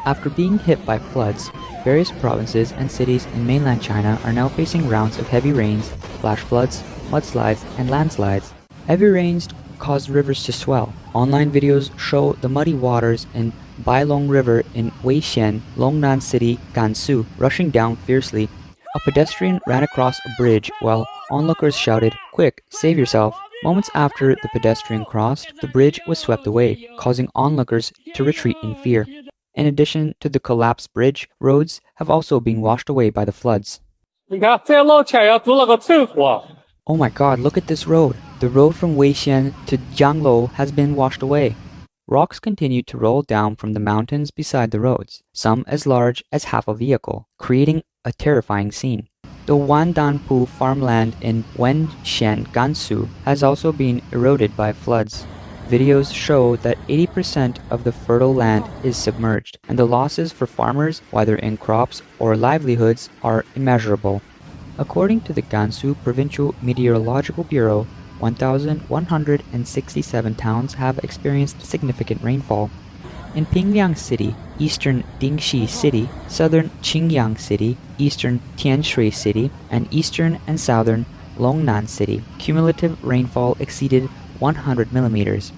After being hit by floods, various provinces and cities in mainland China are now facing rounds of heavy rains, flash floods, mudslides, and landslides. Heavy rains caused rivers to swell. Online videos show the muddy waters in Bailong River in Weixian, Longnan City, Gansu, rushing down fiercely. A pedestrian ran across a bridge while onlookers shouted, "Quick, save yourself!" Moments after the pedestrian crossed, the bridge was swept away, causing onlookers to retreat in fear. In addition to the collapsed bridge, roads have also been washed away by the floods. Oh my god, look at this road! The road from Weixian to Jianglo has been washed away. Rocks continue to roll down from the mountains beside the roads, some as large as half a vehicle, creating a terrifying scene. The Wandanpu farmland in Wenshan, Gansu has also been eroded by floods. Videos show that 80% of the fertile land is submerged, and the losses for farmers, whether in crops or livelihoods, are immeasurable. According to the Gansu Provincial Meteorological Bureau, 1,167 towns have experienced significant rainfall. In Pingliang City, eastern Dingxi City, southern Qingyang City, eastern Tianshui City, and eastern and southern Longnan City, cumulative rainfall exceeded 100 millimeters.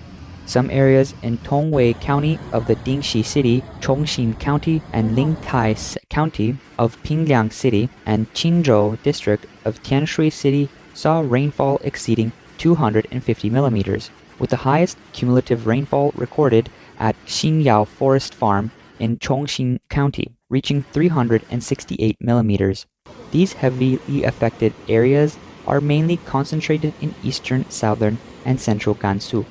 Some areas in Tongwei County of the Dingxi City, Chongxin County, and Lingtai County of Pingliang City, and Qinzhou District of Tianshui City saw rainfall exceeding 250 millimeters, with the highest cumulative rainfall recorded at Xinyao Forest Farm in Chongxin County, reaching 368 millimeters. These heavily affected areas are mainly concentrated in eastern, southern, and central Gansu.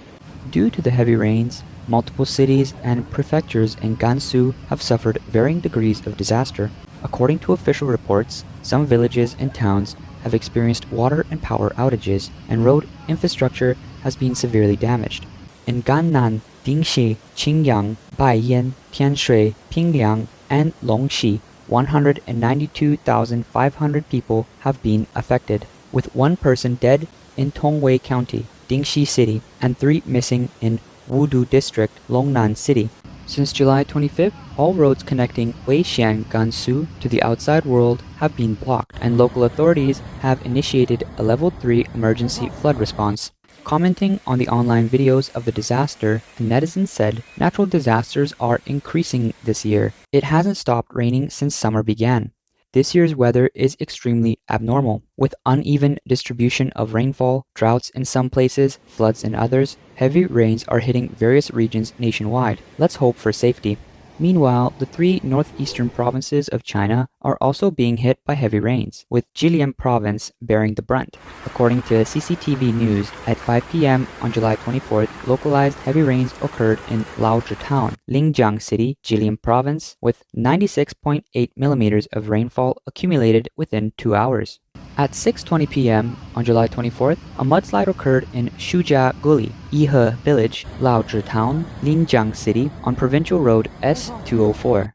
Due to the heavy rains, multiple cities and prefectures in Gansu have suffered varying degrees of disaster. According to official reports, some villages and towns have experienced water and power outages, and road infrastructure has been severely damaged. In Gannan, Dingxi, Qingyang, Baiyan, Tianshui, Pingliang, and Longxi, 192,500 people have been affected, with 1 person dead in Tongwei County, Dingxi City, and 3 missing in Wudu District, Longnan City. Since July 25th, all roads connecting Weixian, Gansu to the outside world have been blocked, and local authorities have initiated a Level 3 emergency flood response. Commenting on the online videos of the disaster, the netizens said, "Natural disasters are increasing this year. It hasn't stopped raining since summer began. This year's weather is extremely abnormal, with uneven distribution of rainfall, droughts in some places, floods in others. Heavy rains are hitting various regions nationwide. Let's hope for safety." Meanwhile, the 3 northeastern provinces of China are also being hit by heavy rains, with Jilin province bearing the brunt. According to CCTV News, at 5 p.m. on July 24th, localized heavy rains occurred in Laozhi Town, Linjiang City, Jilin province, with 96.8 millimeters of rainfall accumulated within 2 hours. At 6:20 p.m. on July 24th, a mudslide occurred in Shujia Guli, Yihe Village, Laozhi Town, Linjiang City, on Provincial Road S204.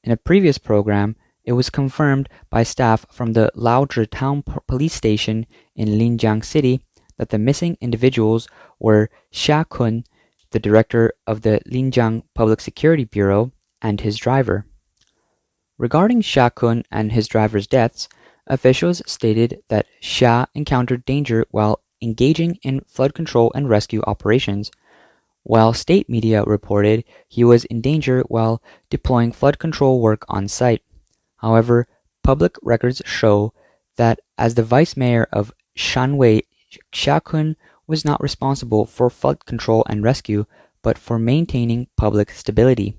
In a previous program, it was confirmed by staff from the Laozhi Town Police Station in Linjiang City that the missing individuals were Xia Kun, the director of the Linjiang Public Security Bureau, and his driver. Regarding Xia Kun and his driver's deaths, officials stated that Xia encountered danger while engaging in flood control and rescue operations, while state media reported he was in danger while deploying flood control work on site. However, public records show that as the vice mayor of Shanwei, Xia Kun was not responsible for flood control and rescue, but for maintaining public stability.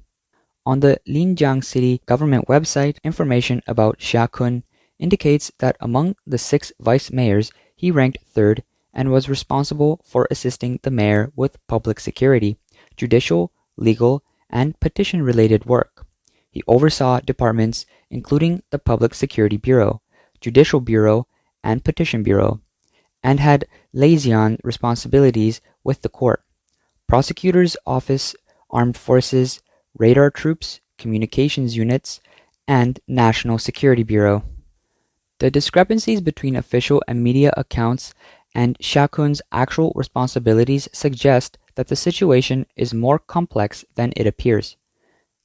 On the Linjiang City government website, information about Xia Kun indicates that among the 6 vice mayors, he ranked 3rd and was responsible for assisting the mayor with public security, judicial, legal, and petition-related work. He oversaw departments including the Public Security Bureau, Judicial Bureau, and Petition Bureau, and had liaison responsibilities with the court, prosecutor's office, armed forces, radar troops, communications units, and National Security Bureau. The discrepancies between official and media accounts and Shakun's actual responsibilities suggest that the situation is more complex than it appears.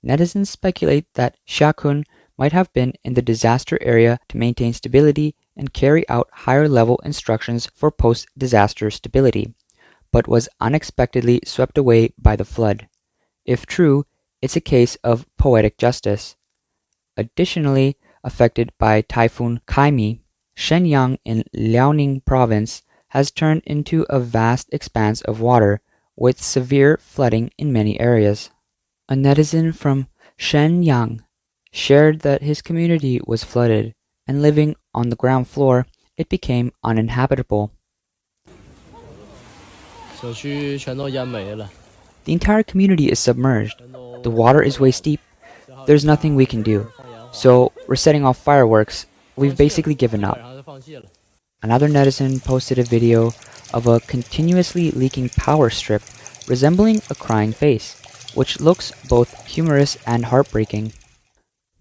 Netizens speculate that Shakun might have been in the disaster area to maintain stability and carry out higher-level instructions for post-disaster stability, but was unexpectedly swept away by the flood. If true, it's a case of poetic justice. Additionally, affected by Typhoon Kaimi, Shenyang in Liaoning province has turned into a vast expanse of water, with severe flooding in many areas. A netizen from Shenyang shared that his community was flooded, and living on the ground floor, it became uninhabitable. The entire community is submerged. The water is waist deep. There's nothing we can do. So we're setting off fireworks. We've basically given up. Another netizen posted a video of a continuously leaking power strip resembling a crying face, which looks both humorous and heartbreaking.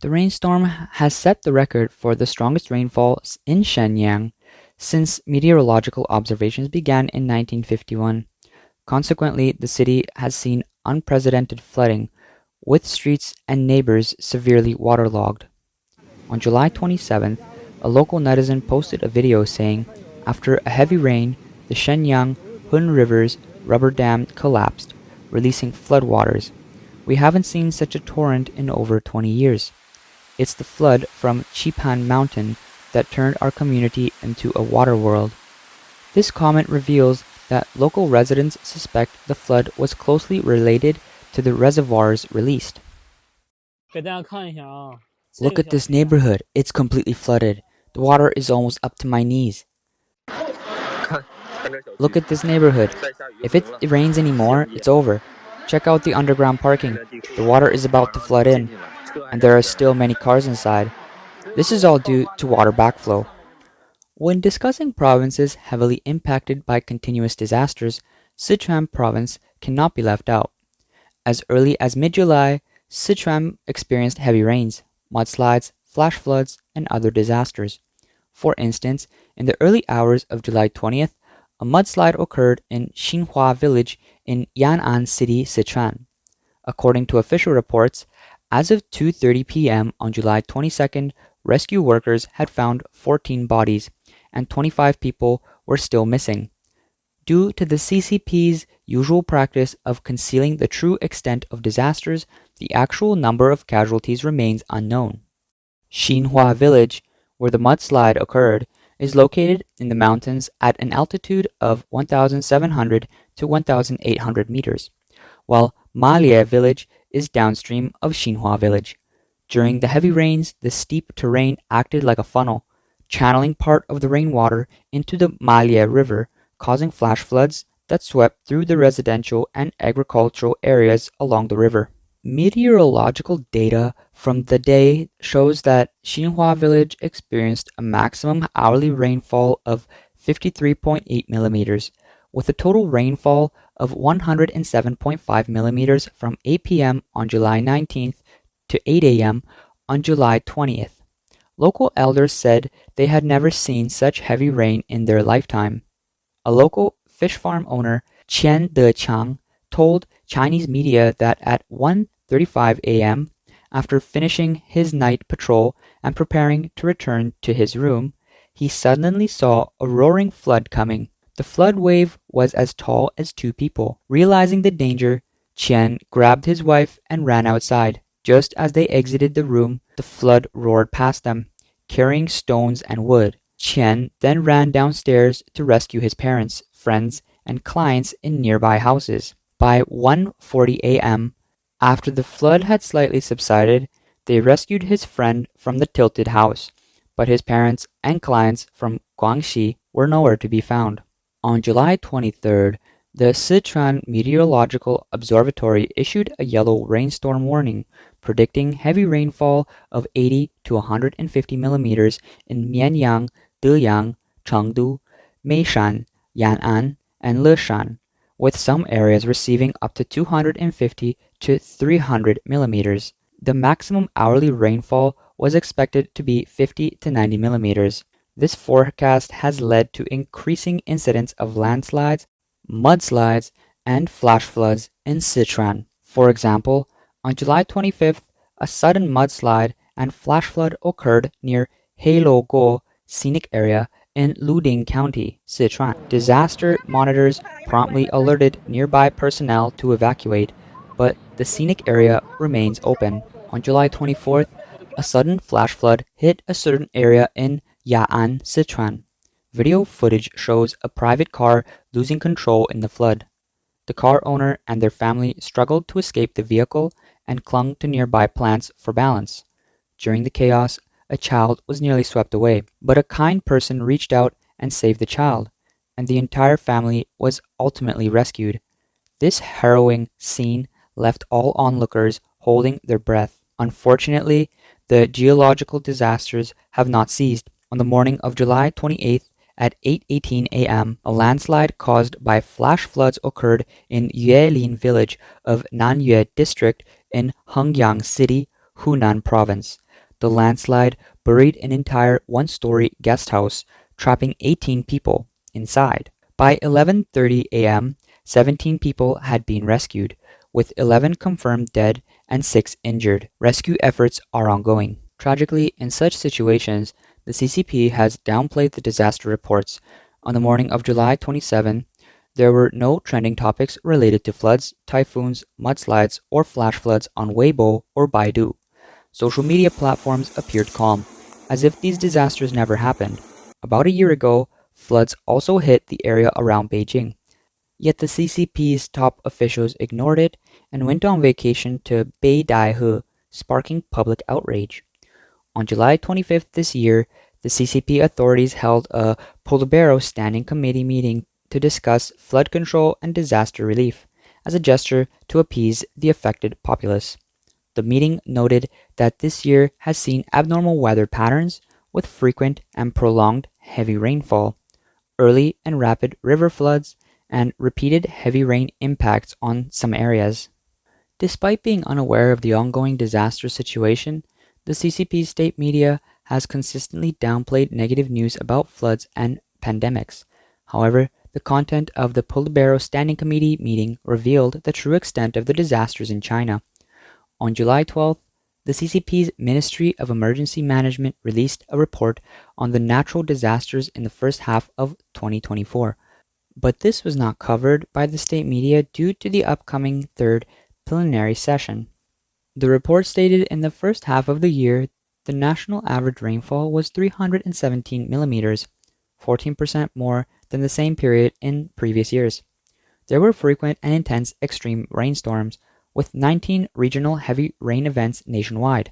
The rainstorm has set the record for the strongest rainfall in Shenyang since meteorological observations began in 1951. Consequently, the city has seen unprecedented flooding, with streets and neighbors severely waterlogged. On July 27th, a local netizen posted a video saying, after a heavy rain, the Shenyang Hun River's rubber dam collapsed, releasing floodwaters. We haven't seen such a torrent in over 20 years. It's the flood from Chipan Mountain that turned our community into a water world. This comment reveals that local residents suspect the flood was closely related to the reservoirs released. Look at this neighborhood. It's completely flooded. The water is almost up to my knees. Look at this neighborhood. If it rains anymore, it's over. Check out the underground parking. The water is about to flood in, and there are still many cars inside. This is all due to water backflow. When discussing provinces heavily impacted by continuous disasters, Sichuan province cannot be left out. As early as mid-July, Sichuan experienced heavy rains, mudslides, flash floods, and other disasters. For instance, in the early hours of July 20th, a mudslide occurred in Xinhua village in Yan'an City, Sichuan. According to official reports, as of 2:30 p.m. on July 22nd, rescue workers had found 14 bodies, and 25 people were still missing. Due to the CCP's usual practice of concealing the true extent of disasters, the actual number of casualties remains unknown. Xinhua village, where the mudslide occurred, is located in the mountains at an altitude of 1,700 to 1,800 meters, while Malie village is downstream of Xinhua village. During the heavy rains, the steep terrain acted like a funnel, channeling part of the rainwater into the Malie River, causing flash floods that swept through the residential and agricultural areas along the river. Meteorological data from the day shows that Xinhua village experienced a maximum hourly rainfall of 53.8 millimeters, with a total rainfall of 107.5 millimeters from 8 p.m. on July 19th to 8 a.m. on July 20th. Local elders said they had never seen such heavy rain in their lifetime. A local fish farm owner, Qian Deqiang, told Chinese media that at 1:35 a.m., after finishing his night patrol and preparing to return to his room, he suddenly saw a roaring flood coming. The flood wave was as tall as two people. Realizing the danger, Qian grabbed his wife and ran outside. Just as they exited the room, the flood roared past them, carrying stones and wood. Qian then ran downstairs to rescue his parents, friends, and clients in nearby houses. By 1:40 a.m., after the flood had slightly subsided, they rescued his friend from the tilted house, but his parents and clients from Guangxi were nowhere to be found. On July 23rd, the Sichuan Meteorological Observatory issued a yellow rainstorm warning, predicting heavy rainfall of 80 to 150 millimeters in Mianyang, Deyang, Chengdu, Meishan, Yan'an, and Leshan, with some areas receiving up to 250 to 300 millimeters. The maximum hourly rainfall was expected to be 50 to 90 millimeters. This forecast has led to increasing incidents of landslides, mudslides, and flash floods in Sichuan. For example, on July 25th, a sudden mudslide and flash flood occurred near Heilogo Scenic Area in Luding County, Sichuan. Disaster monitors promptly alerted nearby personnel to evacuate, but the scenic area remains open. On July 24th, a sudden flash flood hit a certain area in Ya'an, Sichuan. Video footage shows a private car losing control in the flood. The car owner and their family struggled to escape the vehicle and clung to nearby plants for balance. During the chaos, a child was nearly swept away, but a kind person reached out and saved the child, and the entire family was ultimately rescued. This harrowing scene left all onlookers holding their breath. Unfortunately, the geological disasters have not ceased. On the morning of July 28th at 8:18 a.m., a landslide caused by flash floods occurred in Jilin village of Nanyue district in Hengyang City, Hunan province. The landslide buried an entire one-story guest house, trapping 18 people inside. By 11:30 a.m., 17 people had been rescued, with 11 confirmed dead and 6 injured. Rescue efforts are ongoing. Tragically, in such situations, the CCP has downplayed the disaster reports. On the morning of July 27, there were no trending topics related to floods, typhoons, mudslides, or flash floods on Weibo or Baidu. Social media platforms appeared calm, as if these disasters never happened. About a year ago, floods also hit the area around Beijing. Yet the CCP's top officials ignored it and went on vacation to Beidaihe, sparking public outrage. On July 25th this year, the CCP authorities held a Politburo Standing Committee meeting to discuss flood control and disaster relief, as a gesture to appease the affected populace. The meeting noted that this year has seen abnormal weather patterns with frequent and prolonged heavy rainfall, early and rapid river floods, and repeated heavy rain impacts on some areas. Despite being unaware of the ongoing disaster situation, the CCP state media has consistently downplayed negative news about floods and pandemics. However, the content of the Politburo Standing Committee meeting revealed the true extent of the disasters in China. On July 12th, the CCP's Ministry of Emergency Management released a report on the natural disasters in the first half of 2024. But this was not covered by the state media due to the upcoming third plenary session. The report stated in the first half of the year, the national average rainfall was 317 millimeters, 14% more than the same period in previous years. There were frequent and intense extreme rainstorms, with 19 regional heavy rain events nationwide.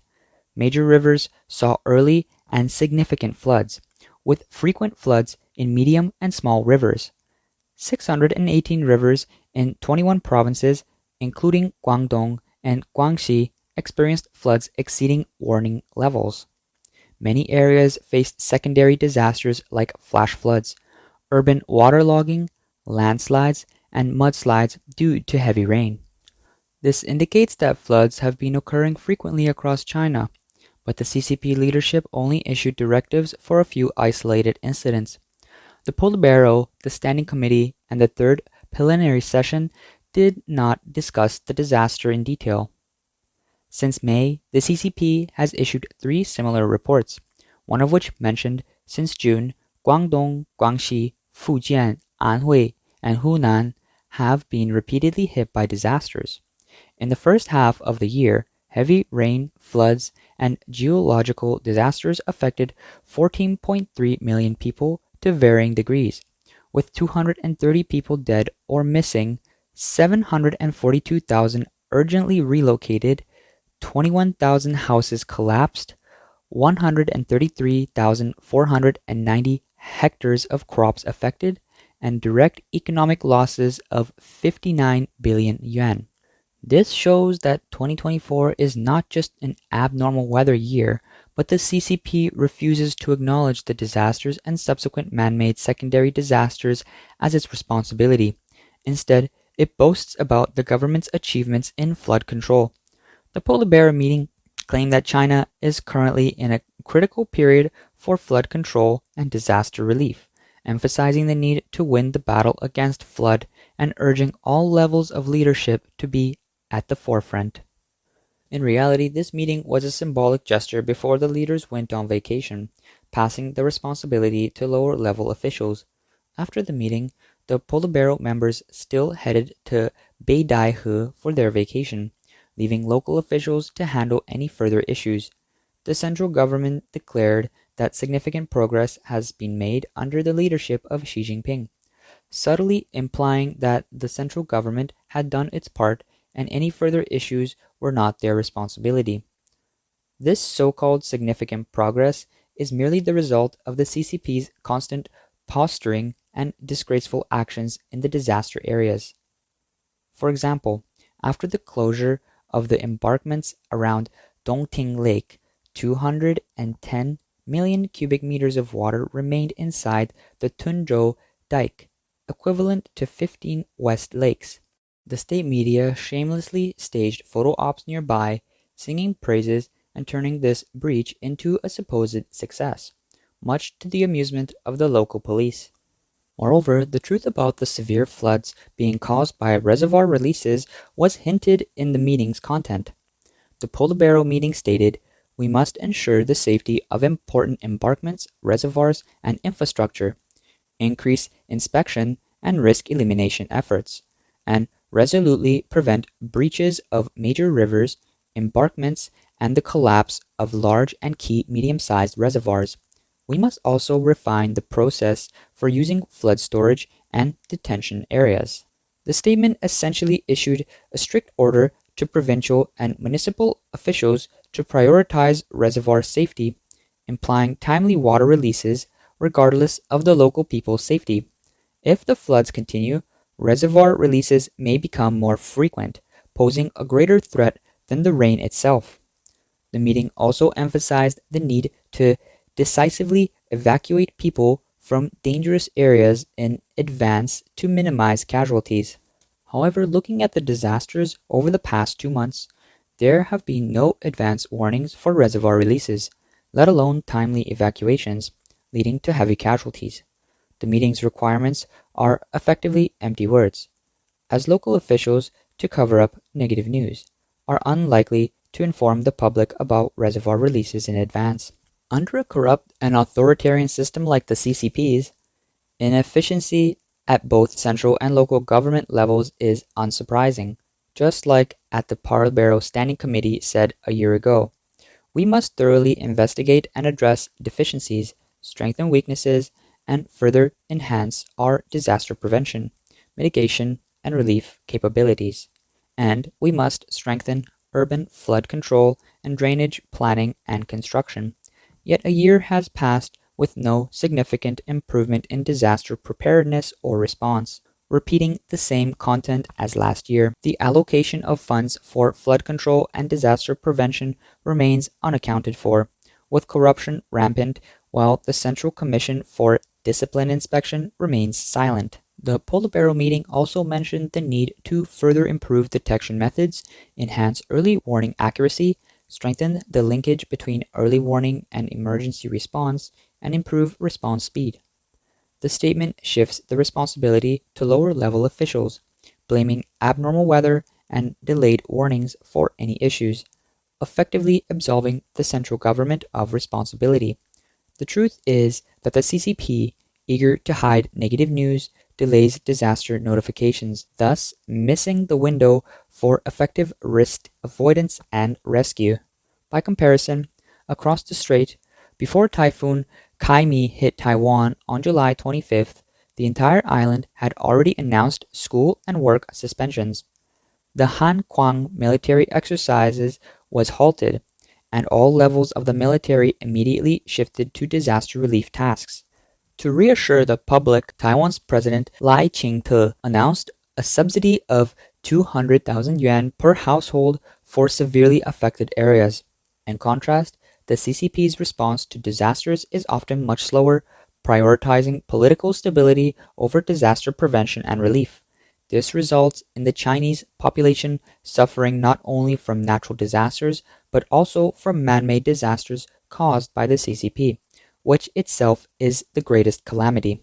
Major rivers saw early and significant floods, with frequent floods in medium and small rivers. 618 rivers in 21 provinces, including Guangdong and Guangxi, experienced floods exceeding warning levels. Many areas faced secondary disasters like flash floods, urban waterlogging, landslides, and mudslides due to heavy rain. This indicates that floods have been occurring frequently across China, but the CCP leadership only issued directives for a few isolated incidents. The Politburo, the Standing Committee, and the third plenary session did not discuss the disaster in detail. Since May, the CCP has issued 3 similar reports, one of which mentioned since June, Guangdong, Guangxi, Fujian, Anhui, and Hunan have been repeatedly hit by disasters. In the first half of the year, heavy rain, floods, and geological disasters affected 14.3 million people to varying degrees, with 230 people dead or missing, 742,000 urgently relocated, 21,000 houses collapsed, 133,490 hectares of crops affected, and direct economic losses of 59 billion yuan. This shows that 2024 is not just an abnormal weather year, but the CCP refuses to acknowledge the disasters and subsequent man-made secondary disasters as its responsibility. Instead, it boasts about the government's achievements in flood control. The Politburo meeting claimed that China is currently in a critical period for flood control and disaster relief, emphasizing the need to win the battle against flood and urging all levels of leadership to be at the forefront. In reality, this meeting was a symbolic gesture before the leaders went on vacation, passing the responsibility to lower level officials. After the meeting, the Politburo members still headed to Beidaihe for their vacation, leaving local officials to handle any further issues. The central government declared that significant progress has been made under the leadership of Xi Jinping, subtly implying that the central government had done its part and any further issues were not their responsibility. This so-called significant progress is merely the result of the CCP's constant posturing and disgraceful actions in the disaster areas. For example, after the closure of the embankments around Dongting Lake, 210 million cubic meters of water remained inside the Tunzhou dike, equivalent to 15 West Lakes. The state media shamelessly staged photo ops nearby, singing praises and turning this breach into a supposed success, much to the amusement of the local police. Moreover, the truth about the severe floods being caused by reservoir releases was hinted in the meeting's content. The Politburo meeting stated, "We must ensure the safety of important embankments, reservoirs, and infrastructure, increase inspection and risk elimination efforts, and resolutely prevent breaches of major rivers, embankments, and the collapse of large and key medium-sized reservoirs. We must also refine the process for using flood storage and detention areas." The statement essentially issued a strict order to provincial and municipal officials to prioritize reservoir safety, implying timely water releases regardless of the local people's safety. If the floods continue, reservoir releases may become more frequent, posing a greater threat than the rain itself. The meeting also emphasized the need to decisively evacuate people from dangerous areas in advance to minimize casualties. However, looking at the disasters over the past 2 months, there have been no advance warnings for reservoir releases, let alone timely evacuations, leading to heavy casualties. The meeting's requirements are effectively empty words, as local officials, to cover up negative news, are unlikely to inform the public about reservoir releases in advance. Under a corrupt and authoritarian system like the CCP's, inefficiency at both central and local government levels is unsurprising, just like at the Politburo Standing Committee said a year ago. We must thoroughly investigate and address deficiencies, strengthen weaknesses, and further enhance our disaster prevention, mitigation, and relief capabilities. And we must strengthen urban flood control and drainage planning and construction. Yet a year has passed with no significant improvement in disaster preparedness or response, repeating the same content as last year. The allocation of funds for flood control and disaster prevention remains unaccounted for, with corruption rampant, while the Central Commission for Discipline Inspection remains silent. The Politburo meeting also mentioned the need to further improve detection methods, enhance early warning accuracy, strengthen the linkage between early warning and emergency response, and improve response speed. The statement shifts the responsibility to lower-level officials, blaming abnormal weather and delayed warnings for any issues, effectively absolving the central government of responsibility. The truth is that the CCP, eager to hide negative news, delays disaster notifications, thus missing the window for effective risk avoidance and rescue. By comparison, across the strait, before Typhoon Kaimi hit Taiwan on July 25th, the entire island had already announced school and work suspensions. The Han Kuang military exercises was halted, and all levels of the military immediately shifted to disaster relief tasks. To reassure the public, Taiwan's President Lai Ching-te announced a subsidy of 200,000 yuan per household for severely affected areas. In contrast, the CCP's response to disasters is often much slower, prioritizing political stability over disaster prevention and relief. This results in the Chinese population suffering not only from natural disasters, but also from man-made disasters caused by the CCP, which itself is the greatest calamity.